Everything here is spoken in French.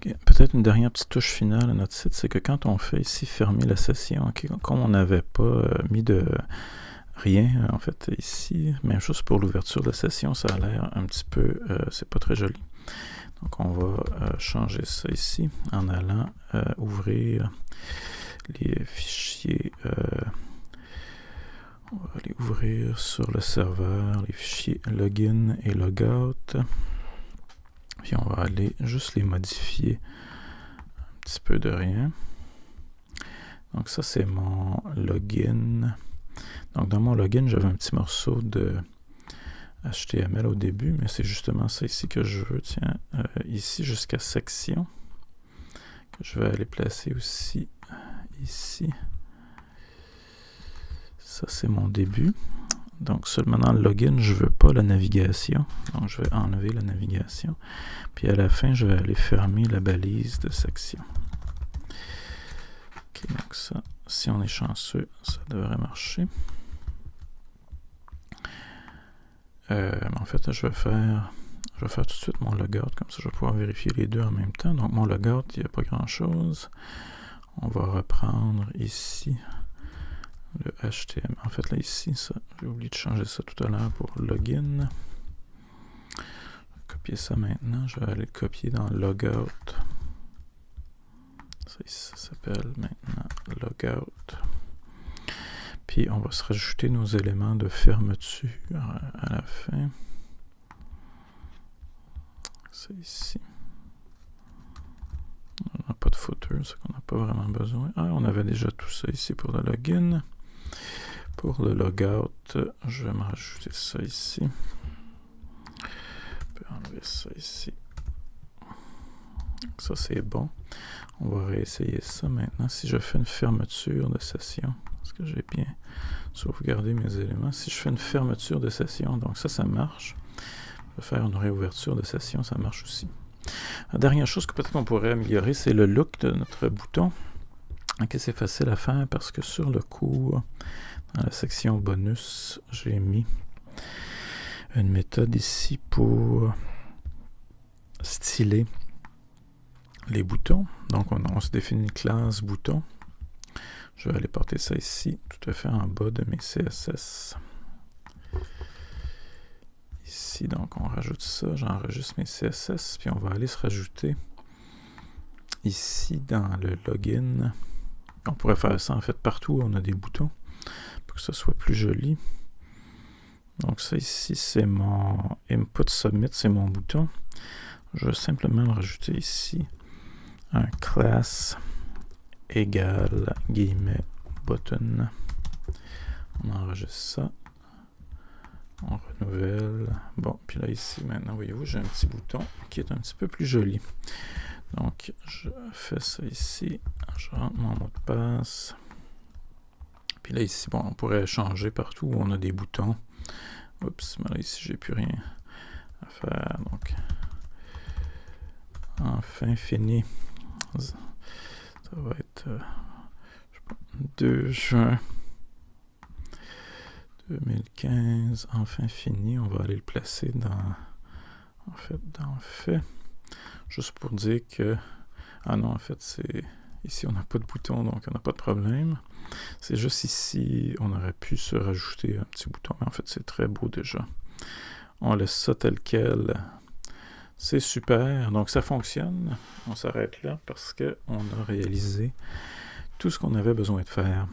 Peut-être une dernière petite touche finale à notre site, c'est que quand on fait ici fermer la session, comme on n'avait pas mis de rien, en fait, ici, même chose pour l'ouverture de la session, ça a l'air un petit peu, c'est pas très joli. Donc on va changer ça ici en allant ouvrir les fichiers, on va aller ouvrir sur le serveur les fichiers login et logout. Puis on va aller juste les modifier un petit peu de rien. Donc ça c'est mon login. Donc dans mon login j'avais un petit morceau de HTML au début, mais c'est justement ça ici que je veux. Tiens, ici jusqu'à section, que je vais aller placer aussi ici. Ça c'est mon début. Donc seulement dans le login, je ne veux pas la navigation. Donc je vais enlever la navigation. Puis à la fin, je vais aller fermer la balise de section. Ok, donc ça, si on est chanceux, ça devrait marcher. En fait, là, je vais faire tout de suite mon logout, comme ça je vais pouvoir vérifier les deux en même temps. Donc mon logout, il n'y a pas grand chose. On va reprendre ici le HTML. En fait, là, ici, ça, j'ai oublié de changer ça tout à l'heure pour login. Je vais copier ça maintenant. Je vais aller le copier dans logout. Ça ici, ça s'appelle maintenant logout. Puis, on va se rajouter nos éléments de fermeture à la fin. C'est ici. On n'a pas de footer, c'est qu'on n'a pas vraiment besoin. Ah, on avait déjà tout ça ici pour le login. Pour le logout, je vais me rajouter ça ici. Je peux enlever ça ici. Donc ça, c'est bon. On va réessayer ça maintenant. Si je fais une fermeture de session, est-ce que j'ai bien sauvegardé mes éléments? Si je fais une fermeture de session, donc ça marche. Je vais faire une réouverture de session, ça marche aussi. La dernière chose que peut-être on pourrait améliorer, c'est le look de notre bouton. Okay, c'est facile à faire parce que sur le cours, dans la section bonus, j'ai mis une méthode ici pour styler les boutons. Donc on se définit une classe bouton. Je vais aller porter ça ici, tout à fait en bas de mes CSS. Ici, donc on rajoute ça, j'enregistre mes CSS, puis on va aller se rajouter ici dans le login. On pourrait faire ça en fait partout où on a des boutons pour que ça soit plus joli. Donc ça ici, c'est mon input submit, c'est mon bouton. Je vais simplement le rajouter ici un class égale guillemets button. On enregistre ça. On renouvelle. Bon, puis là ici, maintenant, voyez-vous, j'ai un petit bouton qui est un petit peu plus joli. Donc, je fais ça ici. Je rentre mon mot de passe. Puis là ici, bon, on pourrait changer partout où on a des boutons. Oups, mais là ici, j'ai plus rien à faire. Donc, enfin fini. Ça va être 2 juin 2015, enfin fini. On va aller le placer dans fait. Juste pour dire que, ah non, en fait, c'est ici, on n'a pas de bouton, donc on n'a pas de problème. C'est juste ici, on aurait pu se rajouter un petit bouton, mais en fait, c'est très beau déjà. On laisse ça tel quel. C'est super, donc ça fonctionne. On s'arrête là parce qu'on a réalisé tout ce qu'on avait besoin de faire.